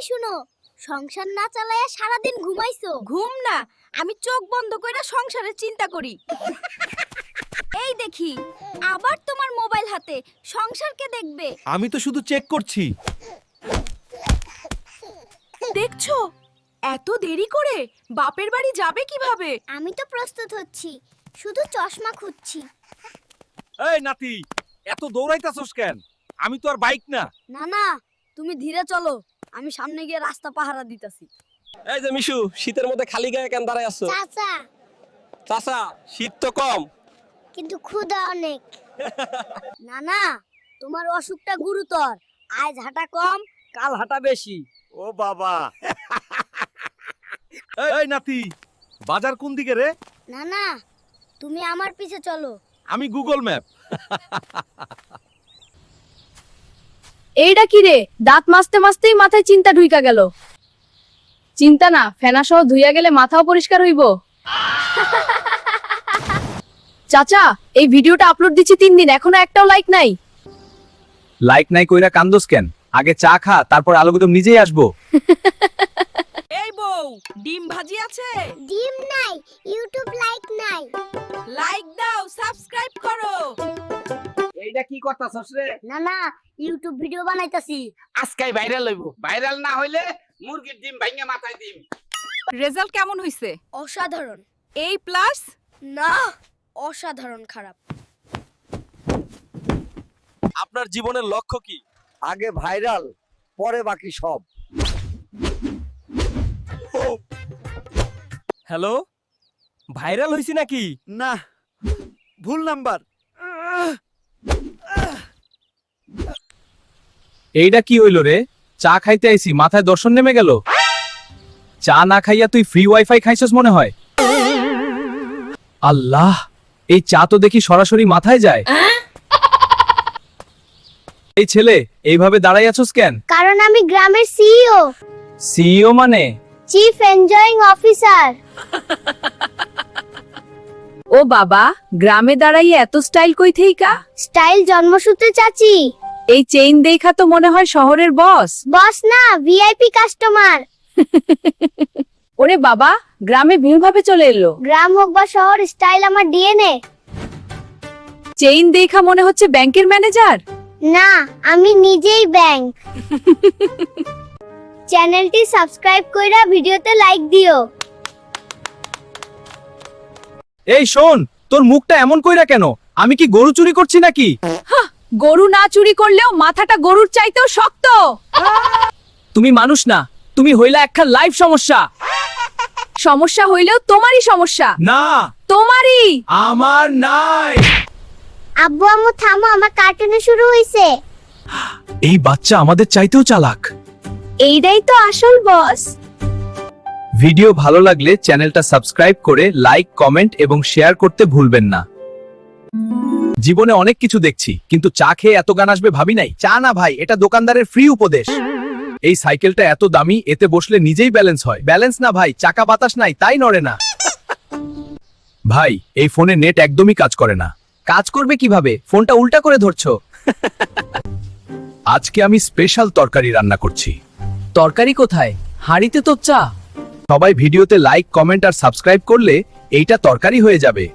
শুনো, সংসার না চালায়া সারাদিন ঘুমাইছো? ঘুম না, আমি চোখ বন্ধ কইরা সংসারের চিন্তা করি। এই দেখি আবার তোমার মোবাইল হাতে, সংসার কে দেখবে? আমি তো শুধু চেক করছি। দেখছো এত দেরি করে বাপের বাড়ি যাবে কিভাবে? আমি তো প্রস্তুত হচ্ছি, শুধু চশমা খুঁজছি। এই নাতি, এত দৌড়াইতাছস কেন? আমি তো আর বাইক না। না না, তুমি ধীরে চলো, আমি সামনে গিয়ে রাস্তা পাহারা দিতাছি। এই যে মিশু, শীতের মধ্যে খালি গায়ে কেন দাঁড়ায় আছো? চাচা, চাচা, শীত তো কম। কিন্তু ক্ষুধা অনেক। না না, তোমার অসুখটা গুরুতর, আজ হাঁটা কম কাল হাঁটা বেশি। ও বাবা। এই নাতি, বাজার কোন দিকে রে? না না, তুমি আমার পিছে চলো। আমি গুগল ম্যাপ। এইটা কি রে? দাঁত মাজতে মাজতেই মাথায় চিন্তা ঢুইকা গেল। চিন্তা না, ফেনা সহ ধুইয়া গেলে মাথাও পরিষ্কার হইব। চাচা, এই ভিডিওটা আপলোড দিচ্ছি 3 দিন, এখনো একটাও লাইক নাই। লাইক নাই কইরা কান্দোস কেন? আগে চা খা, তারপর আলোকিত নিজেই আসবো। এই বউ, ডিম ভাজি আছে? ডিম নাই, ইউটিউব লাইক নাই। লাইক দাও, সাবস্ক্রাইব করো। এইটা কি করতাছস রে? না না, ইউটিউব ভিডিও বানাইতাছি। আজকাই ভাইরাল হইব। ভাইরাল না হইলে মুরগির ডিম ভাঙা মাথায় দিম। রেজাল্ট কেমন হইছে? অসাধারণ। এই প্লাস? না, অসাধারণ খারাপ। আপনার জীবনের লক্ষ্য কি? আগে ভাইরাল, পরে বাকি সব। হ্যালো, ভাইরাল হইছি নাকি? না, ভুল নাম্বার। এইটা কি হইল রে? চা খাইতে আইছি, মাথায় দর্শন নেমে গেল। চা না খাইয়া তুই ফ্রি ওয়াইফাই খাইছস মনে হয়। আল্লাহ, এই চা তো দেখি সরাসরি মাথায় যায়। এই ছেলে, এইভাবে দাঁড়াই আছস কেন? কারণ আমি গ্রামের সিইও, সিইও মানে? Chief enjoying officer. ও বাবা, গ্রামে দাঁড়াইয়ে এত স্টাইল কই থেইকা? স্টাইল জন্মসূত্রে চাচি। এই চেইন দেখা তো মনে হয় শহরের বস। বস না, ভিআইপি কাস্টমার। ওরে বাবা, গ্রামে ভিন্নভাবে চলে এলো। গ্রাম হোক বা শহর, স্টাইল আমার ডিএনএ। চেইন দেখা মনে হচ্ছে ব্যাংকের ম্যানেজার। না, আমি নিজেই ব্যাংক। চ্যানেলটি সাবস্ক্রাইব কইরা ভিডিওতে লাইক দিও। এই শোন, তোর মুখটা এমন কইরা কেন? আমি কি গরু চুরি করছি নাকি? গরু না চুরি করলেও মাথাটা গরুর চাইতেও শক্ত। তুমি মানুষ না, তুমি হইলা একখান লাইভ সমস্যা। সমস্যা হইলেও তোমারই সমস্যা। না, তোমারই। আমার নাই। আব্বু আম্মু থামো, আমার কার্টুনে শুরু হইছে। এই বাচ্চা আমাদের চাইতেও চালাক। এইটাই তো আসল বস। ভিডিও ভালো লাগলে চ্যানেলটা সাবস্ক্রাইব করে লাইক, কমেন্ট এবং শেয়ার করতে ভুলবেন না। জীবনে অনেক কিছু দেখছি, কিন্তু চা খেয়ে এত গান আসবে ভাবি নাই। চা না ভাই, এটা দোকানদারের ফ্রি উপদেশ। এই সাইকেলটা এত দামি, এতে বসলে নিজেই ব্যালেন্স হয়। ব্যালেন্স না ভাই, চাকা বাতাস নাই, তাই নড়ে না। ভাই, এই ফোনে নেট একদমই কাজ করে না। কাজ করবে কিভাবে? ফোনটা উল্টা করে ধরছো। আজকে আমি স্পেশাল তরকারি রান্না করছি। তরকারি কোথায়? হাঁড়িতে তো চা। সবাই ভিডিওতে লাইক, কমেন্ট আর সাবস্ক্রাইব করলে এইটা তরকারি হয়ে যাবে।